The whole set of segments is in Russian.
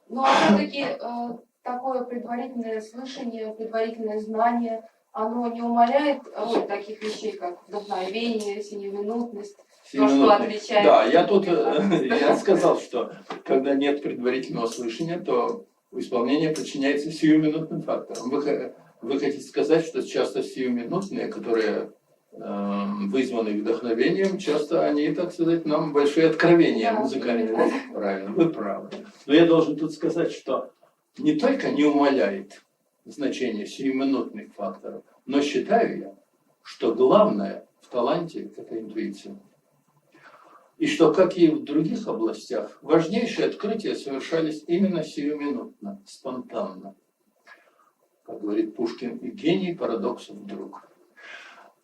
Ну а все-таки такое предварительное слышание, предварительное знание, оно не умаляет роль таких вещей, как вдохновение, сиюминутность, то, что отличает. Да, я сказал, что когда нет предварительного слышания, то исполнение подчиняется сиюминутным факторам. Вы хотите сказать, что часто сиюминутные, которые вызваны вдохновением, часто они, так сказать, нам большие откровения музыкальные. Правильно, вы правы. Но я должен тут сказать, что не только не умаляет значение сиюминутных факторов, но считаю я, что главное в таланте – это интуиция. И что, как и в других областях, важнейшие открытия совершались именно сиюминутно, спонтанно. Как говорит Пушкин, и гений парадоксов друг.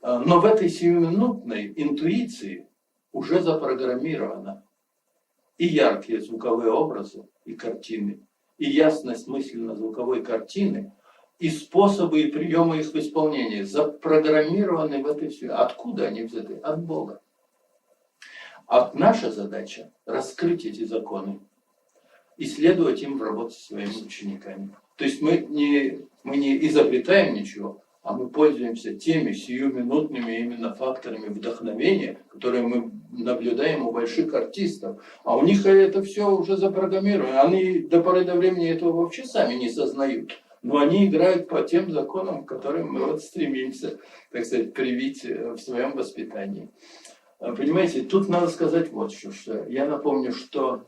Но в этой сиюминутной интуиции уже запрограммировано и яркие звуковые образы, и картины, и ясность мысленно-звуковой картины, и способы и приемы их в исполнении запрограммированы в этой сфере. Откуда они взяты? От Бога. А наша задача – раскрыть эти законы, исследовать им в работе со своими учениками. То есть мы не изобретаем ничего, а мы пользуемся теми сиюминутными именно факторами вдохновения, которые мы наблюдаем у больших артистов. А у них это все уже запрограммировано. Они до поры до времени этого вообще сами не сознают. Но они играют по тем законам, к которым мы стремимся, так сказать, привить в своем воспитании. Понимаете, тут надо сказать вот что. Я напомню, что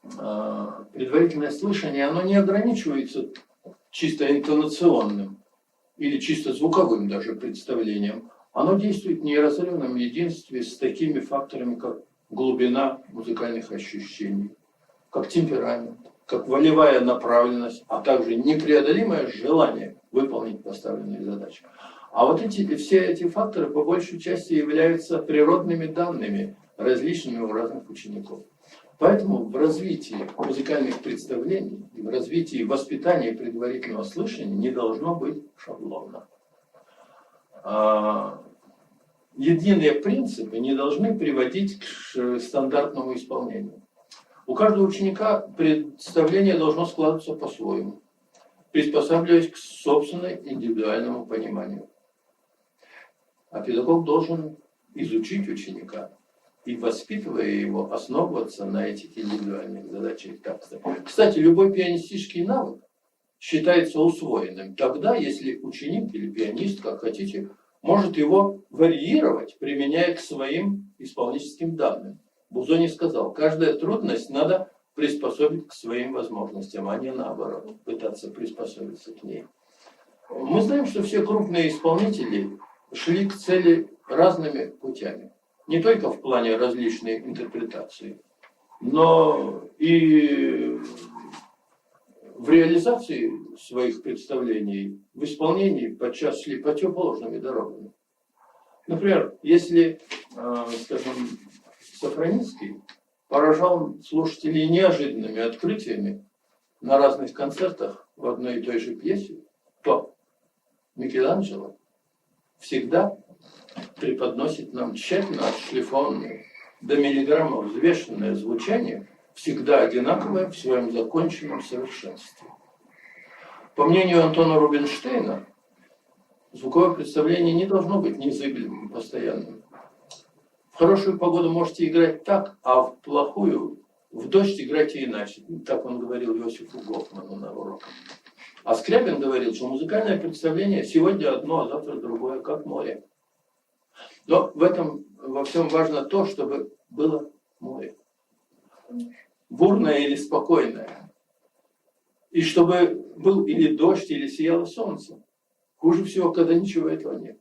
предварительное слышание, оно не ограничивается чисто интонационным или чисто звуковым даже представлением. Оно действует в неразрывном единстве с такими факторами, как глубина музыкальных ощущений, как темперамент, как волевая направленность, а также непреодолимое желание выполнить поставленные задачи. А вот все эти факторы по большей части являются природными данными, различными у разных учеников. Поэтому в развитии музыкальных представлений и в развитии воспитания предварительного слышания не должно быть шаблона. Единые принципы не должны приводить к стандартному исполнению. У каждого ученика представление должно складываться по-своему, приспосабливаясь к собственному индивидуальному пониманию. А педагог должен изучить ученика и, воспитывая его, основываться на этих индивидуальных задачах. Кстати, любой пианистический навык считается усвоенным тогда, если ученик или пианист, как хотите, может его варьировать, применяя к своим исполнительским данным. Бузони сказал, каждая трудность надо приспособить к своим возможностям, а не наоборот, пытаться приспособиться к ней. Мы знаем, что все крупные исполнители шли к цели разными путями. Не только в плане различной интерпретации, но и в реализации своих представлений, в исполнении подчас шли противоположными дорогами. Например, если, скажем, Сафроницкий поражал слушателей неожиданными открытиями на разных концертах в одной и той же пьесе, то Микеланджело всегда преподносит нам тщательно отшлифованное, до миллиграмма взвешенное звучание, всегда одинаковое в своем законченном совершенстве. По мнению Антона Рубинштейна, звуковое представление не должно быть незыблемым, постоянным. В хорошую погоду можете играть так, а в плохую, в дождь играйте иначе. Так он говорил Иосифу Гофману на уроках. А Скрябин говорил, что музыкальное представление сегодня одно, а завтра другое, как море. Но в этом во всем важно то, чтобы было море. Бурное или спокойное. И чтобы был или дождь, или сияло солнце. Хуже всего, когда ничего этого нет.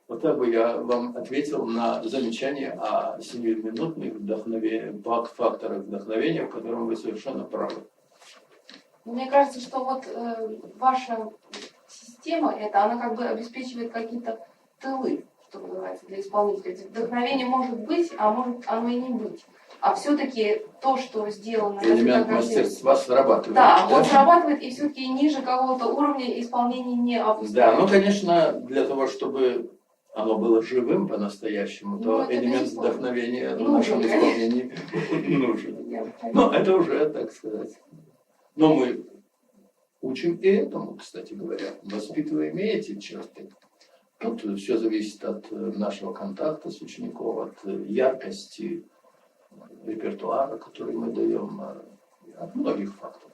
Вот так бы я вам ответил на замечание о 7-минутных факторах вдохновения, в котором вы совершенно правы. Мне кажется, что вот ваша система, она как бы обеспечивает какие-то тылы, что называется, для исполнителя. Вдохновение может быть, а может оно и не быть. А все-таки то, что сделано... Элемент мастерства срабатывает. Да, он срабатывает, и все-таки ниже какого-то уровня исполнения не опускается. Да, ну, конечно, для того, чтобы оно было живым по-настоящему, то элемент вдохновения в нашем исполнении нужен. Ну, это уже, так сказать, Но мы учим и этому, кстати говоря, воспитываем и эти черты. Тут все зависит от нашего контакта с учеником, от яркости репертуара, который мы даем, от многих факторов.